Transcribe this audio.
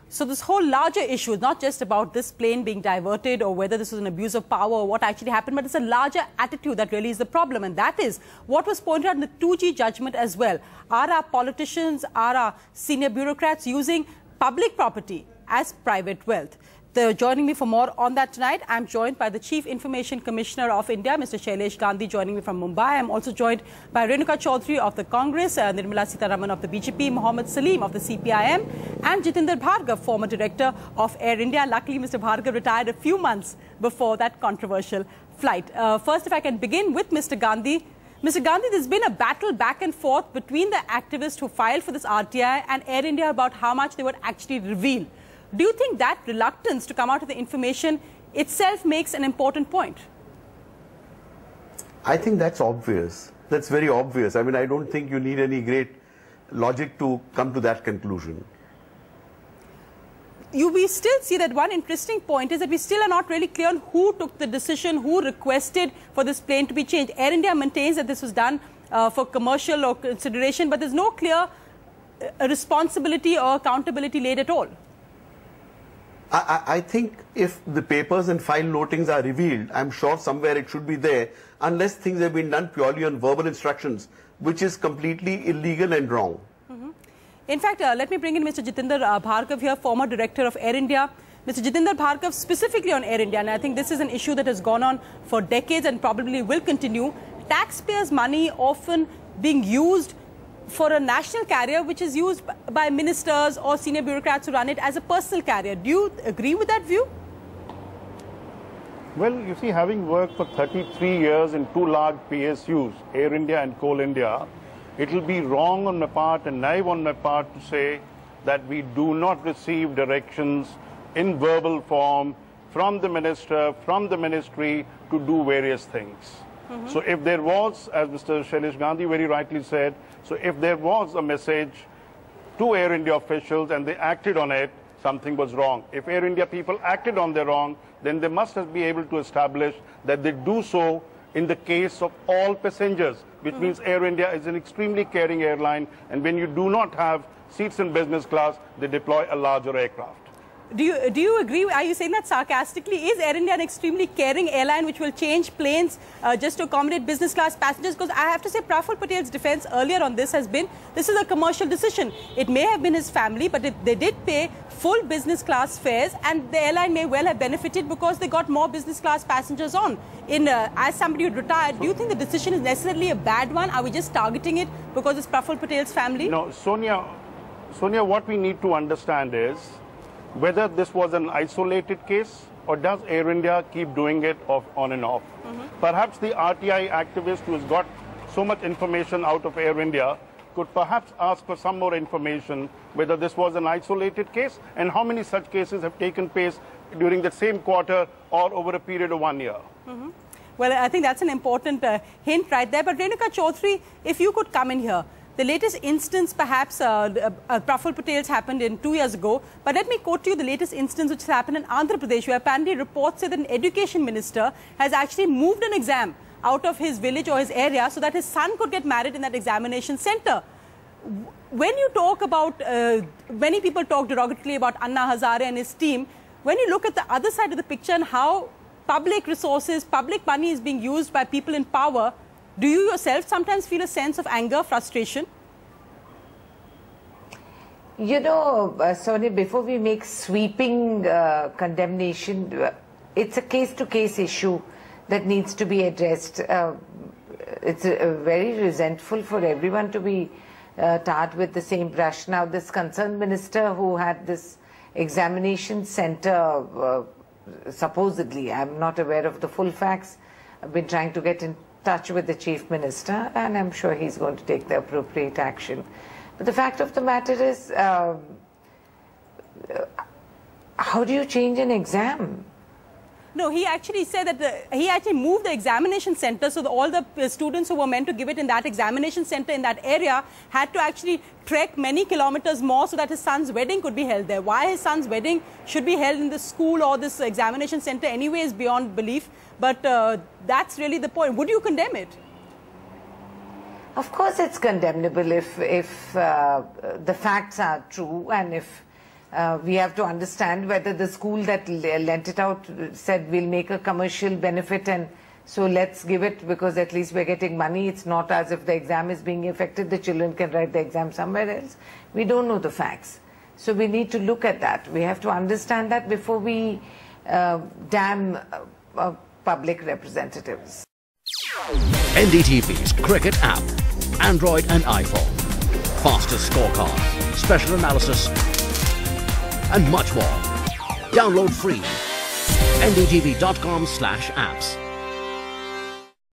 So this whole larger issue is not just about this plane being diverted or whether this was an abuse of power or what actually happened, but it's a larger attitude that really is the problem. And that is what was pointed out in the 2G judgment as well. Are our politicians, are our senior bureaucrats using public property as private wealth? Joining me for more on that tonight, I'm joined by the Chief Information Commissioner of India, Mr. Shailesh Gandhi, joining me from Mumbai. I'm also joined by Renuka Chaudhary of the Congress, Nirmala Sitharaman of the BJP, Mohammed Salim of the CPIM, and Jitinder Bhargav, former director of Air India. Luckily, Mr. Bhargav retired a few months before that controversial flight. First, if I can begin with Mr. Gandhi. Mr. Gandhi, there's been a battle back and forth between the activists who filed for this RTI and Air India about how much they would actually reveal. Do you think that reluctance to come out with the information itself makes an important point? I think that's obvious. That's very obvious. I mean, I don't think you need any great logic to come to that conclusion. We still see that one interesting point is that we still are not really clear on who took the decision, who requested for this plane to be changed. Air India maintains that this was done for commercial or consideration, but there's no clear responsibility or accountability laid at all. I think if the papers and file notings are revealed, I'm sure somewhere it should be there, unless things have been done purely on verbal instructions, which is completely illegal and wrong. In fact, let me bring in Mr. Jitinder Bhargav here, former director of Air India. Mr. Jitinder Bhargav, specifically on Air India, and I think this is an issue that has gone on for decades and probably will continue. Taxpayers' money often being used for a national carrier which is used by ministers or senior bureaucrats who run it as a personal carrier. Do you agree with that view? Well, you see, having worked for 33 years in two large PSUs, Air India and Coal India, it will be wrong on my part and naive on my part to say that we do not receive directions in verbal form from the minister, from the ministry to do various things. So if there was, as Mr. Shailesh Gandhi very rightly said, so if there was a message to Air India officials and they acted on it, something was wrong. If Air India people acted on their wrong, then they must be able to establish that they do so in the case of all passengers, which means Air India is an extremely caring airline, and when you do not have seats in business class, they deploy a larger aircraft. Do you agree? Are you saying that sarcastically? Is Air India an extremely caring airline which will change planes just to accommodate business class passengers? Because I have to say Praful Patel's defense earlier on this has been, this is a commercial decision. It may have been his family, but they did pay full business class fares and the airline may well have benefited because they got more business class passengers on. As somebody who retired, do you think the decision is necessarily a bad one? Are we just targeting it because it's Praful Patel's family? No, Sonia, what we need to understand is whether this was an isolated case or does Air India keep doing it on and off. Perhaps the RTI activist who has got so much information out of Air India could perhaps ask for some more information whether this was an isolated case and how many such cases have taken place during the same quarter or over a period of 1 year. Well, I think that's an important hint right there. But Renuka Chaudhary, if you could come in here. The latest instance, perhaps, Praful Patel's happened 2 years ago. But let me quote to you the latest instance which has happened in Andhra Pradesh, where apparently reports say that an education minister has actually moved an exam out of his village or his area so that his son could get married in that examination center. When you talk about, many people talk derogatorily about Anna Hazare and his team. When you look at the other side of the picture and how public resources, public money is being used by people in power, do you yourself sometimes feel a sense of anger, frustration? You know, Sonia, before we make sweeping condemnation, it's a case-to-case issue that needs to be addressed. It's very resentful for everyone to be tarred with the same brush. Now, this concerned minister who had this examination center, supposedly, I'm not aware of the full facts, I've been trying to get in touch with the chief minister and I'm sure he's going to take the appropriate action. But the fact of the matter is, how do you change an exam? No, he actually said that he actually moved the examination center so that all the students who were meant to give it in that examination center in that area had to actually trek many kilometers more so that his son's wedding could be held there. Why his son's wedding should be held in the school or this examination center anyway is beyond belief. But that's really the point. Would you condemn it? Of course it's condemnable if the facts are true and if We have to understand whether the school that lent it out said we'll make a commercial benefit and so let's give it because at least we're getting money. It's not as if the exam is being affected. The children can write the exam somewhere else. We don't know the facts. So we need to look at that. We have to understand that before we damn public representatives. NDTV's cricket app, Android and iPhone. Fastest scorecard, special analysis, and much more. Download free. ndtv.com/apps.